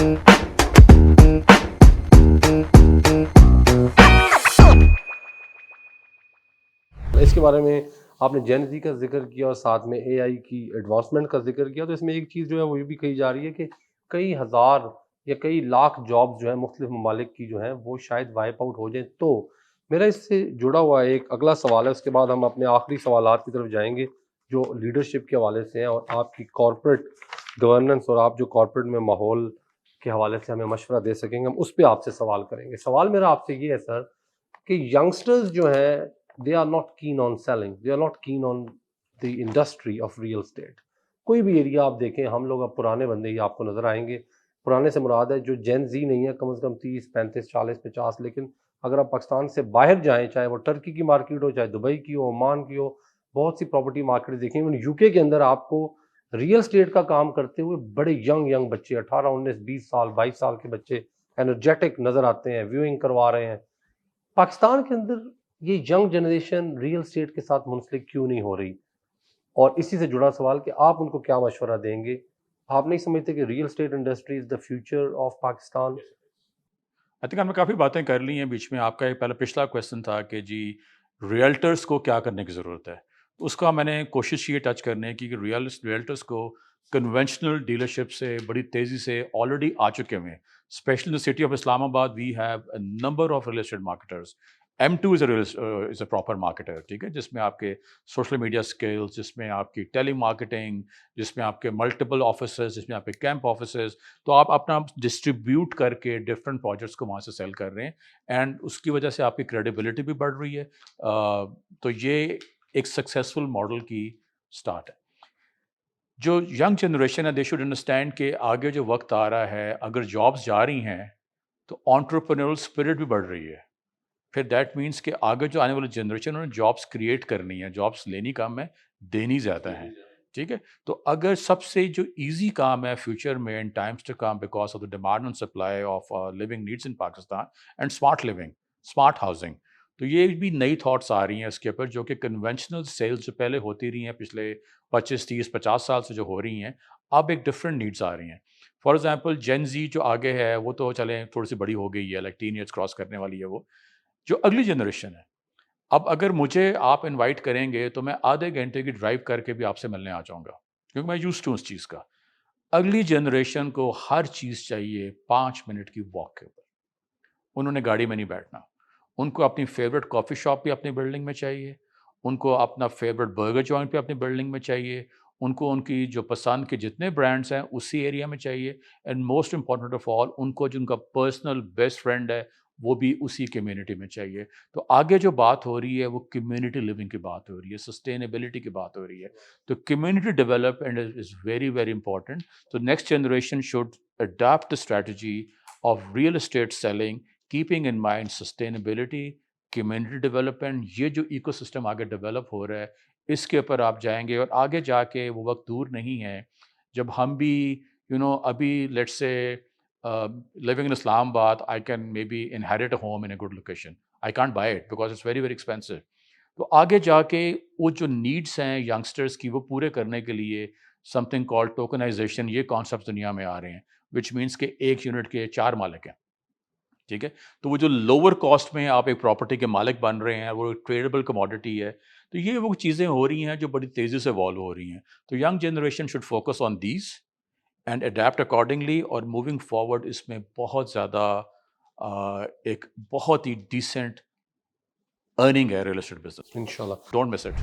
اس کے بارے میں آپ نے جین زی کا ذکر کیا اور ساتھ میں اے آئی کی ایڈوانسمنٹ کا ذکر کیا، تو اس میں ایک چیز جو ہے وہ یہ بھی کہی جا رہی ہے کہ کئی ہزار یا کئی لاکھ جابز جو ہیں مختلف ممالک کی جو ہیں وہ شاید وائپ آؤٹ ہو جائیں. تو میرا اس سے جڑا ہوا ایک اگلا سوال ہے، اس کے بعد ہم اپنے آخری سوالات کی طرف جائیں گے جو لیڈرشپ کے حوالے سے ہیں اور آپ کی کارپوریٹ گورننس اور آپ جو کارپوریٹ میں ماحول کے حوالے سے ہمیں مشورہ دے سکیں گے، ہم اس پہ آپ سے سوال کریں گے. سوال میرا آپ سے یہ ہے سر کہ ینگسٹرز جو ہیں they are not keen on selling, they are not keen on the industry of real estate. کوئی بھی ایریا آپ دیکھیں، ہم لوگ اب پرانے بندے ہی آپ کو نظر آئیں گے. پرانے سے مراد ہے جو جین زی نہیں ہے، کم از کم 30 35 40 50. لیکن اگر آپ پاکستان سے باہر جائیں، چاہے وہ ٹرکی کی مارکیٹ ہو، چاہے دبئی کی ہو، عمان کی ہو، بہت سی پراپرٹی مارکیٹ دیکھیں. یو کے اندر آپ کو ریئل اسٹیٹ کا کام کرتے ہوئے بڑے ینگ بچے 18 19 20 سال 22 سال کے بچے انرجیٹک نظر آتے ہیں، ویونگ کروا رہے ہیں. پاکستان کے اندر یہ ینگ جنریشن ریئل اسٹیٹ کے ساتھ منسلک کیوں نہیں ہو رہی؟ اور اسی سے جڑا سوال کہ آپ ان کو کیا مشورہ دیں گے؟ آپ نہیں سمجھتے کہ real estate industry is the future of Pakistan? I think ہم نے کافی باتیں کر لی ہیں بیچ میں. آپ کا ایک پچھلا کویشچن تھا کہ جی ریئلٹرس کو کیا کرنے کی ضرورت ہے. اس کا میں نے کوشش یہ ٹچ کرنے کی کہ ریئلٹرس کو کنونشنل ڈیلرشپ سے بڑی تیزی سے آلریڈی آ چکے ہوئے ہیں. Especially city of Islamabad we have a number of real estate marketers. M2 is a proper marketer, ٹھیک ہے، جس میں آپ کے سوشل میڈیا اسکلس، جس میں آپ کی ٹیلی مارکیٹنگ، جس میں آپ کے ملٹیپل آفیسز، جس میں آپ کے کیمپ آفیسز. تو آپ اپنا ڈسٹریبیوٹ کر کے ڈفرینٹ پروجیکٹس کو وہاں سے سیل کر رہے ہیں اینڈ اس کی وجہ سے آپ کی کریڈیبلٹی بھی بڑھ رہی ہے. تو یہ ایک سکسیزفل ماڈل کی اسٹارٹ ہے. جو ینگ جنریشن ہے دے شوڈ انڈرسٹینڈ کہ آگے جو وقت آ رہا ہے، اگر جابس جا رہی ہیں تو آنٹرپرینورل اسپرٹ بھی بڑھ رہی ہے. پھر دیٹ مینس کہ آگے جو آنے والی جنریشن انہوں نے جابس کریٹ کرنی ہے، جابس لینی کم ہے، دینی زیادہ ہیں. ٹھیک ہے، تو اگر سب سے جو ایزی کام ہے فیوچر میں in times to come because of the demand and supply of living needs in Pakistan and smart living, smart housing, تو یہ بھی نئی تھاٹس آ رہی ہیں اس کے اوپر جو کہ کنونشنل سیلز جو پہلے ہوتی رہی ہیں پچھلے 25 30 50 سال سے جو ہو رہی ہیں، اب ایک ڈفرینٹ نیڈس آ رہی ہیں. فار ایگزامپل جین زی جو آگے ہے وہ تو چلیں تھوڑی سی بڑی ہو گئی ہے، لائک 10 ایئرس کراس کرنے والی ہے. وہ جو اگلی جنریشن ہے، اب اگر مجھے آپ انوائٹ کریں گے تو میں آدھے گھنٹے کی ڈرائیو کر کے بھی آپ سے ملنے آ جاؤں گا کیونکہ میں یوز ٹو اس چیز کا. اگلی جنریشن کو ہر چیز چاہیے 5 منٹ کی واک کے اوپر. انہوں نے گاڑی میں نہیں بیٹھنا. ان کو اپنی فیوریٹ کافی شاپ بھی اپنی بلڈنگ میں چاہیے، ان کو اپنا فیوریٹ برگر جوائنٹ بھی اپنی بلڈنگ میں چاہیے، ان کو ان کی جو پسند کے جتنے برانڈس ہیں اسی ایریا میں چاہیے. And most important of all, ان کو جو ان کا پرسنل بیسٹ فرینڈ ہے وہ بھی اسی کمیونٹی میں چاہیے. تو آگے جو بات ہو رہی ہے وہ کمیونٹی لیونگ کی بات ہو رہی ہے، سسٹینیبلٹی کی بات ہو رہی ہے. تو community development is very very important. تو next generation should adapt strategy of real estate selling keeping in mind sustainability, community development. یہ جو ایکو سسٹم آگے ڈیولپ ہو رہا ہے اس کے اوپر آپ جائیں گے اور آگے جا کے وہ وقت دور نہیں ہے جب ہم بھی ابھی let's say living in Islam Abad, I can maybe inherit a home in a good location. I can't buy it because it's very very expensive. تو آگے جا کے وہ جو نیڈس ہیں ینگسٹرس کی وہ پورے کرنے کے لیے سم تھنگ کال ٹوکنائزیشن، یہ کانسیپٹ دنیا میں آ رہے ہیں وچ مینس کہ ایک یونٹ کے 4 مالک ہیں. ٹھیک ہے، تو وہ جو لوور کاسٹ میں آپ ایک پراپرٹی کے مالک بن رہے ہیں، وہ ٹریڈیبل کموڈٹی ہے. تو یہ وہ چیزیں ہو رہی ہیں جو بڑی تیزی سے ایوالو ہو رہی ہیں. تو young generation should focus on these and adapt accordingly. اور موونگ فارورڈ اس میں بہت زیادہ ایک بہت ہی ڈیسنٹ ارننگ ہے ریئل اسٹیٹ بزنس. انشاءاللہ. Don't miss it.